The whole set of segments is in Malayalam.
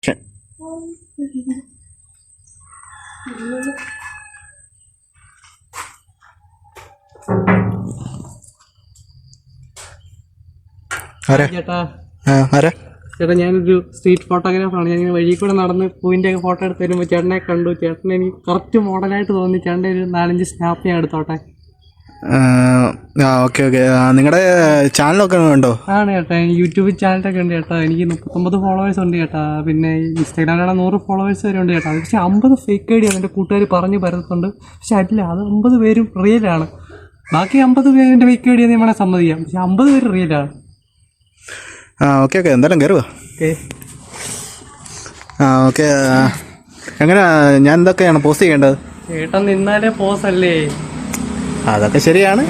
ചേട്ടാ ഞാനൊരു സ്ട്രീറ്റ് ഫോട്ടോഗ്രാഫറാണ്. ഞാനിങ്ങനെ വഴി കൂടെ നടന്ന് പൂവിൻ്റെ ഒക്കെ ഫോട്ടോ എടുത്ത് വരുമ്പോൾ ചേട്ടനെ കണ്ടു. ചേട്ടനെ എനിക്ക് കറക്റ്റ് മോഡലായിട്ട് തോന്നി. ചേട്ടൻ്റെ ഒരു 4-5 സ്നാപ്പ് ഞാൻ എടുത്തോട്ടെ. Okay okay. നിങ്ങളുടെ ചാനലൊക്കെ ഉണ്ടോ? ആണ് ചേട്ടാ, യൂട്യൂബ് ചാനലൊക്കെ ഉണ്ട് ചേട്ടാ. എനിക്ക് 39 ഫോളോവേഴ്സ് ഉണ്ട് ചേട്ടാ. പിന്നെ ഇൻസ്റ്റാഗ്രാമിലാണ് 100 ഫോളോവേഴ്സ് വരെ ഉണ്ട് ചേട്ടാ. പക്ഷെ 50 ഫേക്ക് ഐ ഡിയാണ് എൻ്റെ കൂട്ടുകാർ പറഞ്ഞ് പരത്തുന്നുണ്ട്. പക്ഷെ അല്ല, അത് 50 പേരും റിയലാണ്. ബാക്കി 50 പേരിൻ്റെ ഫേക്ക് ഐ ഡി നമ്മളെ സമ്മതിക്കാം. പക്ഷെ 50 പേര് റിയലാണ്. ഓക്കെ ഓക്കെ, എന്തായാലും കയറുക. ഓക്കെ. എങ്ങനെ ഞാൻ എന്തൊക്കെയാണ് പോസ്റ്റ് ചെയ്യേണ്ടത്? ചേട്ടൻ നിന്നാലേ പോസ് അല്ലേ? അതൊക്കെ ശരിയാണ്.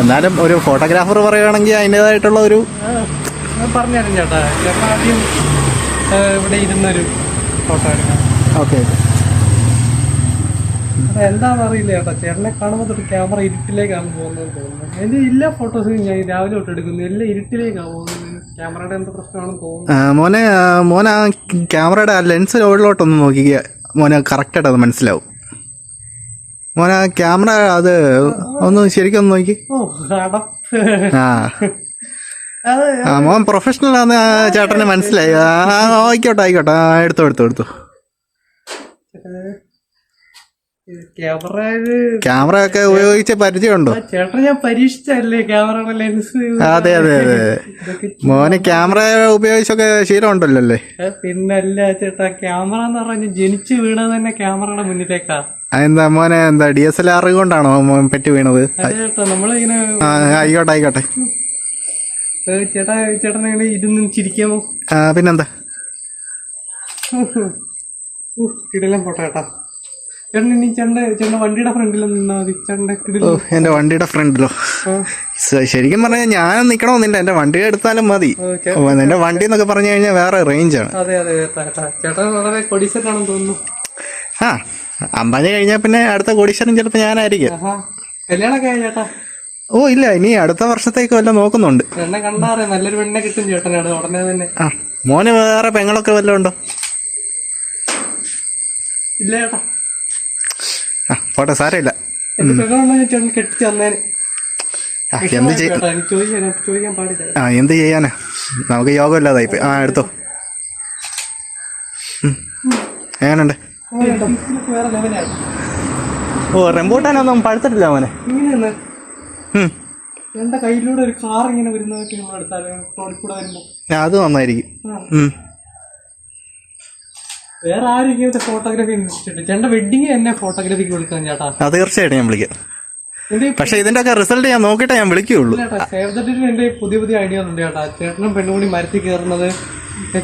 എന്നാലും ഒരു ഫോട്ടോഗ്രാഫർ പറയുകയാണെങ്കിൽ അതിൻ്റെതായിട്ടുള്ള ഒരു പറഞ്ഞുതരാം ചേട്ടാ. ചേട്ടൻ ആദ്യം ഇവിടെ ഇരുന്നൊരു ഫോട്ടോ എടുക്കാം. Okay okay. എന്താണെന്ന് അറിയില്ല ചേട്ടാ, ചേട്ടനെ കാണുമ്പോൾ തൊട്ട് ക്യാമറ ഇരുട്ടിലേക്കാണ് പോകുന്നതെന്ന് തോന്നുന്നു. എൻ്റെ എല്ലാ ഫോട്ടോസും ഞാൻ രാവിലെ തൊട്ട് എടുക്കുന്നു, എല്ലാം ഇരുട്ടിലേക്കാണ് പോകുന്നത്. ക്യാമറയുടെ എന്താ പ്രശ്നമാണെന്ന് തോന്നുന്നു. മോനെ ആ ക്യാമറയുടെ ആ ലെൻസ് ലോഡിലോട്ടൊന്ന് നോക്കിക്കുക മോനെ, കറക്റ്റായിട്ട് അത് മനസ്സിലാവും. മോനെ ആ ക്യാമറ അത് ഒന്ന് ശരിക്കും ഒന്ന് നോക്കി. മോൻ പ്രൊഫഷണൽ ആണെന്ന് ചേട്ടന് മനസ്സിലായി. ആയിക്കോട്ടെ ആയിക്കോട്ടെ, എടുത്തു. ക്യാമറ ഒക്കെ ഉപയോഗിച്ച് പരിചയമുണ്ടോ? ചേട്ടൻ ഞാൻ പരീക്ഷിച്ചല്ലേ ക്യാമറയുടെ ലെൻസ്. അതെ അതെ അതെ, മോന് ക്യാമറ ഉപയോഗിച്ചൊക്കെ ശീലമുണ്ടല്ലോ അല്ലേ? പിന്നല്ല ചേട്ടാ, ക്യാമറ എന്ന് പറഞ്ഞാൽ ജനിച്ചു വീണത് തന്നെ ക്യാമറയുടെ മുന്നിലേക്കാ. അതെന്താ മോനെ, എന്താ DSLR കൊണ്ടാണോ മോൻ പറ്റി വീണത്? ചേട്ടാ നമ്മളിങ്ങനെ ആയിക്കോട്ടെ. ചേട്ടൻ ഇങ്ങനെ ഇരുന്ന് ചിരിക്കാമോ? പിന്നെന്താ, കിടിലം ഫോട്ടോ ചേട്ടാ. ചേട്ടൻ ഇനി ചേട്ടൻ്റെ വണ്ടിയുടെ ഫ്രണ്ടിൽ നിന്നാ മതി. എന്റെ വണ്ടിയുടെ ഫ്രണ്ടിലോ? ശരിക്കും പറഞ്ഞാൽ ഞാൻ നിക്കണമെന്നില്ല, എന്റെ വണ്ടി എടുത്താലും മതി. എന്റെ വണ്ടി എന്നൊക്കെ പറഞ്ഞു കഴിഞ്ഞാൽ വേറെ റേഞ്ചാണ്. അതെ അതെ ചേട്ടൻ വളരെ കൊടിസെറ്റാണെന്ന് തോന്നുന്നു. 50 കഴിഞ്ഞാൽ പിന്നെ അടുത്ത കോടീശ്വരൻ ചിലപ്പോൾ ഞാനായിരിക്കും. കല്യാണമൊക്കെ ആയി ചേട്ടാ? ഓ ഇല്ല, ഇനി അടുത്ത വർഷത്തേക്ക് വല്ലതും നോക്കുന്നുണ്ട്. എന്നെ കണ്ടാറേ നല്ലൊരു പെണ്ണെ കിട്ടും ചേട്ടനാണ് ഉടനെ തന്നെ. മോന് വേറെ പെങ്ങളൊക്കെ വല്ലതും ഉണ്ടോ? ഇല്ല ചേട്ടാ. പോട്ടെ, സാരമില്ല. ചേട്ടൻ കെട്ടിച്ച് തന്നേന്. ചോദിക്കാൻ പാടില്ല. എന്ത് ചെയ്യാനാ, നമുക്ക് യോഗം ഇല്ലാതായി. എടുത്തോ. എങ്ങനെയുണ്ട്? റംബൂട്ടാനൊന്നും പഴുത്തിട്ടില്ല മോനെ. എന്റെ കയ്യിലൂടെ ഒരു കാർ ഇങ്ങനെ വരുന്നതൊക്കെ അത് നന്നായിരിക്കും. വേറെ ആരും ഇങ്ങനത്തെ ഫോട്ടോഗ്രാഫി ഇൻസ്റ്റിറ്റ്യൂട്ട്. ചേട്ടൻ്റെ വെഡിങ് എന്നെ ഫോട്ടോഗ്രാഫിക്ക് വിളിക്കാം ചേട്ടാ. അത് തീർച്ചയായിട്ടും ഞാൻ വിളിക്കാം. പക്ഷെ ഇതിന്റെ ഒക്കെ റിസൾട്ട് ഞാൻ നോക്കിയിട്ടേ ഞാൻ വിളിക്കുകയുള്ളൂ. സേവ് ദ ഡേറ്റിൽ എന്റെ പുതിയ ഐഡിയ ഉണ്ട് ചേട്ടാ. ചേട്ടനും പെണ്ണുകൂടി മരത്തിൽ കയറുന്നത്,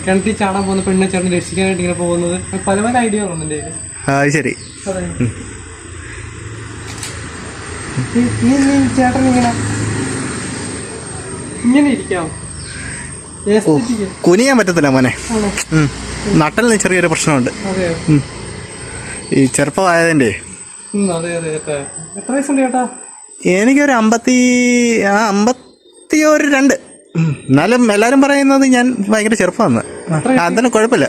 കിണറ്റിൽ ചാടാൻ പോകുന്ന പെണ്ണെ ചേട്ടൻ രക്ഷിക്കാനായിട്ട് ഇങ്ങനെ പോകുന്നത്, പല ഐഡിയകളുണ്ട് എന്റെ കയ്യിൽ. ശരി. ചേട്ടൻ ഇങ്ങനെ ഇരിക്കാം. കുനിയാൻ പറ്റത്തില്ല മോനെ, നട്ടലിന് ചെറിയൊരു പ്രശ്നമുണ്ട്. ഈ ചെറുപ്പമായതിന്റെ. എത്ര വയസ്സുണ്ട് ചേട്ടാ? എനിക്കൊരു 52. എന്നാലും എല്ലാരും പറയുന്നത് ഞാൻ ഭയങ്കര ചെറുപ്പമാണ്. അതിന് കുഴപ്പമില്ല.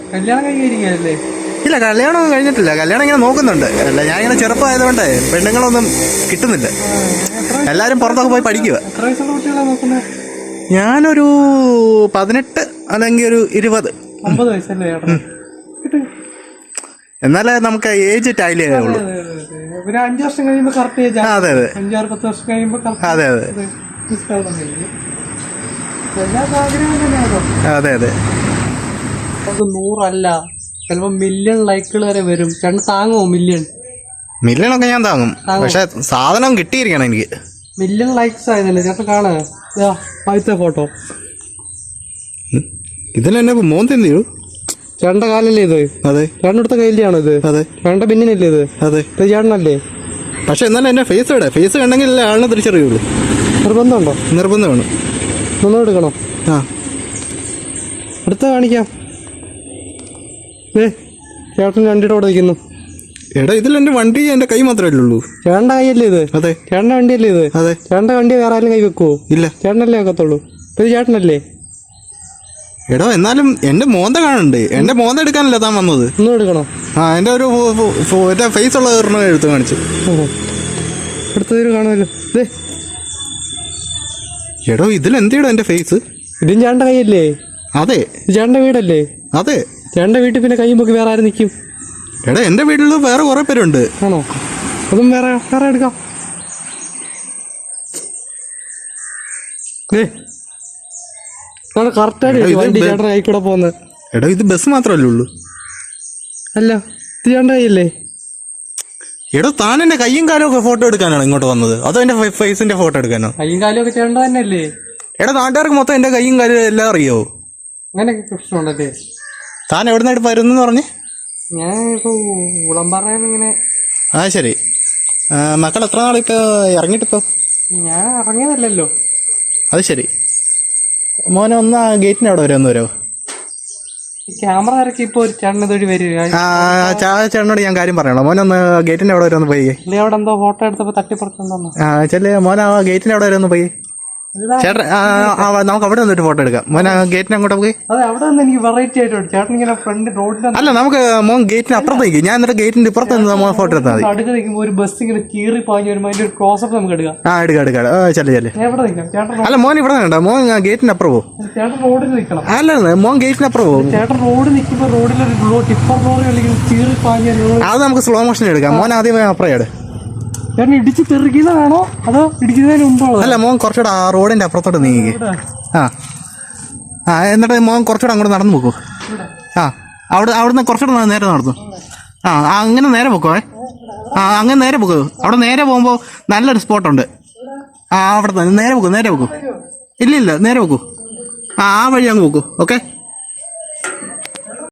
ഇല്ല, കല്യാണം കഴിഞ്ഞിട്ടില്ല. കല്യാണം ഇങ്ങനെ നോക്കുന്നുണ്ട്. അല്ല, ഞാൻ ഇങ്ങനെ ചെറുപ്പമായതുകൊണ്ട് പെണ്ണുങ്ങളൊന്നും കിട്ടുന്നില്ല. എല്ലാരും പുറത്തൊക്കെ പോയി പഠിക്കുക. ഞാനൊരു 18 അല്ലെങ്കിൽ ഒരു 20. എന്നാലേ നമുക്ക് ഏജ് ടൈൽ ചെയ്യുള്ളൂ. 5 വർഷം കഴിയുമ്പോൾ കറക്റ്റ് ഏജ്. അതെ അതെ, 5-10 വർഷം കഴിയുമ്പോൾ. അതെ അതെ അതെ അതെ. 100 അല്ല, ചിലപ്പോ മില്യൺ ലൈക്കുകൾ വരെ വരും. ചേട്ടൻ താങ്ങുമോ? മില്യണൊക്കെ ഞാൻ താങ്ങും, പക്ഷെ സാധനം കിട്ടിയിരിക്കണം എനിക്ക്. മില്യൺ ലൈക്സ് ആയിരുന്നല്ലേ ചേട്ടൻ? കാണാ ആദ്യത്തെ ഫോട്ടോ. ഇതിലെന്നെ മോന്തെന്തിയോ? ചേട്ടൻ്റെ കാലല്ലേ ഇത്? അതെ. ചേട്ടനടുത്ത കയ്യിലാണോ ഇത്? അതെ. ചേട്ടൻ്റെ പിന്നിനല്ലേ ഇത്? അതെ. ചേട്ടനല്ലേ? പക്ഷെ എന്നാലും എന്നെ ഫേസ് കണ്ടെങ്കിൽ ആളിനെ തിരിച്ചറിയുള്ളൂ. നിർബന്ധമുണ്ടോ? നിർബന്ധമാണ്. ഒന്നും എടുക്കണോ? അടുത്ത കാണിക്കാം. ചേട്ടൻ വണ്ടിയുടെ അവിടെ നിൽക്കുന്നു. എടാ, ഇതിൽ എന്റെ വണ്ടി എന്റെ കൈ മാത്രമല്ലേ ഉള്ളൂ. ചേട്ടൻ്റെ കൈയല്ലേ ഇത്? അതെ. ചേട്ടൻ്റെ വണ്ടിയല്ലേ ഇത്? അതെ. ചേട്ടൻ്റെ വണ്ടി വേറെ ആരും കൈ വെക്കുവോ? ഇല്ല. ചേട്ടനല്ലേ വെക്കത്തുള്ളൂ. ഇത് ചേട്ടനല്ലേ? എടോ എന്നാലും എന്റെ മോന്ത കാണുന്നുണ്ട്. എന്റെ മോന്ത എടുക്കാനല്ല താൻ വന്നത്. ഒന്നും എടുക്കണോ? ആ എന്റെ ഒരു ഫേസ് ഉള്ള ഒരെണ്ണം എടുത്ത് കാണിച്ചു. എടുത്തതിന് കാണുമല്ലോ. എടോ ഇതിലെന്തിടോ എന്റെ ഫേസ്? ഇതും ചേട്ടൻ്റെ കൈയല്ലേ? അതെ. ചേട്ടൻ്റെ വീടല്ലേ? അതെ. ചേട്ടൻ്റെ വീട്ടിൽ പിന്നെ കൈ നോക്കി വേറെ ആരും നിൽക്കും? എടാ എന്റെ വീട്ടിൽ വേറെ കുറെ പേരുണ്ട്. ആണോ? അതും വേറെ വേറെ എടുക്കാം. കറക്റ്റായിട്ട് വണ്ടി ചേട്ടൻ്റെ കൈ കൂടെ പോകുന്നത്. എടാ ഇത് ബസ് മാത്രമല്ലേ ഉള്ളൂ? അല്ല ഇത് ചേട്ടൻ്റെ കൈയല്ലേ? എടോ താൻ എന്റെ കയ്യും കാലും ഒക്കെ ഫോട്ടോ എടുക്കാനാണ് ഇങ്ങോട്ട് വന്നത്? അതോ എന്റെ ഫേസിന്റെ ഫോട്ടോ എടുക്കാനോ? കൈയും കാലും ഒക്കെ ചേട്ടൻ്റെ തന്നെയല്ലേ? എടാ നാട്ടുകാർക്ക് മൊത്തം എന്റെ കയ്യും കാലും എല്ലാം അറിയോ? അങ്ങനെയൊക്കെ പ്രശ്നമുണ്ടല്ലേ? താൻ എവിടെ നിന്നായിട്ട് വരുന്നെന്ന് പറഞ്ഞ്? ഞാൻ ഇപ്പോൾ ഉളമ്പറയിങ്ങനെ. ആ ശരി. മക്കൾ എത്ര നാളിപ്പോ ഇറങ്ങിയിട്ടിപ്പോ? ഞാൻ ഇറങ്ങിയതല്ലോ. അത് ശരി. മോനെ ഒന്ന് ആ ഗേറ്റിന്റെ അവിടെ വരെ ഒന്ന് വരുമോ? ക്യാമറ ഇറക്കി ഇപ്പൊ ഒരു ചേട്ടനതൊഴി വരും. ചേട്ടനോട് ഞാൻ കാര്യം പറയണോ? മോനെ ഒന്ന് ഗേറ്റിന്റെ അവിടെ വരെ ഒന്ന് പോയി. അവിടെ എന്തോ ഫോട്ടോ എടുത്തപ്പോ തട്ടിപ്പുറത്തുണ്ടോ? ചെല്ലേ മോനെ ആ ഗേറ്റിന്റെ അവിടെ വരെ ഒന്ന് പോയി. ചേട്ടൻ നമുക്ക് അവിടെ നിന്നിട്ട് ഫോട്ടോ എടുക്കാം. മോനെ ഗേറ്റിന് അങ്ങോട്ട് പോയി. അതെ അവിടെ നിന്ന് എനിക്ക് വെറൈറ്റി ആയിട്ട് ചേട്ടൻ ഇങ്ങനെ ഫ്രണ്ട് റോഡിൽ. അല്ല നമുക്ക് മോൻ ഗേറ്റിന് അപ്പുറത്തേക്ക്, ഞാൻ എന്നിട്ട് ഗേറ്റിന്റെ ഇപ്പുറത്ത് നിന്ന് മോൻ ഫോട്ടോ എടുത്താൽ മതി. അടുത്ത് നിൽക്കുമ്പോൾ ഒരു ബസ് ഇങ്ങനെ കീറി പാഞ്ഞു വരുമ്പോൾ അതിന്റെ ഒരു ക്ലോസപ്പ് നമുക്ക് എടുക്കാം. എടുക്കാം. ചെല്ലേ എവിടെ നിൽക്കാം ചേട്ടൻ? അല്ല മോൻ ഇവിടെ വേണ്ട, മോൻ ഗേറ്റിന് അപ്പുറം പോകും. ചേട്ടൻ റോഡിൽ നിൽക്കണം. അല്ല മോൻ ഗേറ്റിന് അപ്പുറം പോകും. ചേട്ടൻ റോഡ് നിൽക്കുമ്പോൾ റോഡിലൊരു ടിപ്പർ ലോറി അല്ലെങ്കിൽ കീറി പാഞ്ഞു. അത് നമുക്ക് സ്ലോ മോഷൻ എടുക്കാം. മോൻ ആദ്യമേ അപ്പുറം എടു. ചേട്ടൻ ഇടിച്ച് തെറിക്കുന്നതാണോ അതോ ഇടിക്കുന്നതിന് മുമ്പോ? അല്ല മോൻ കുറച്ചുകൂടെ ആ റോഡിന്റെ അപ്പുറത്തോട്ട് നീങ്ങി. എന്നിട്ട് മോൻ കുറച്ചുകൂടെ അങ്ങോട്ട് നടന്നു പോക്കോ. അവിടുന്ന് കുറച്ചുകൂടെ നേരെ നടന്നു. അങ്ങനെ നേരെ പോക്കോ. അങ്ങനെ നേരെ പോക്കോ. അവിടെ നേരെ പോകുമ്പോൾ നല്ലൊരു സ്പോട്ടുണ്ട്. അവിടെ നേരെ പോക്കോ. ഇല്ല നേരെ പോക്കൂ. ആ വഴി അങ്ങ് പോക്കൂ. ഓക്കെ.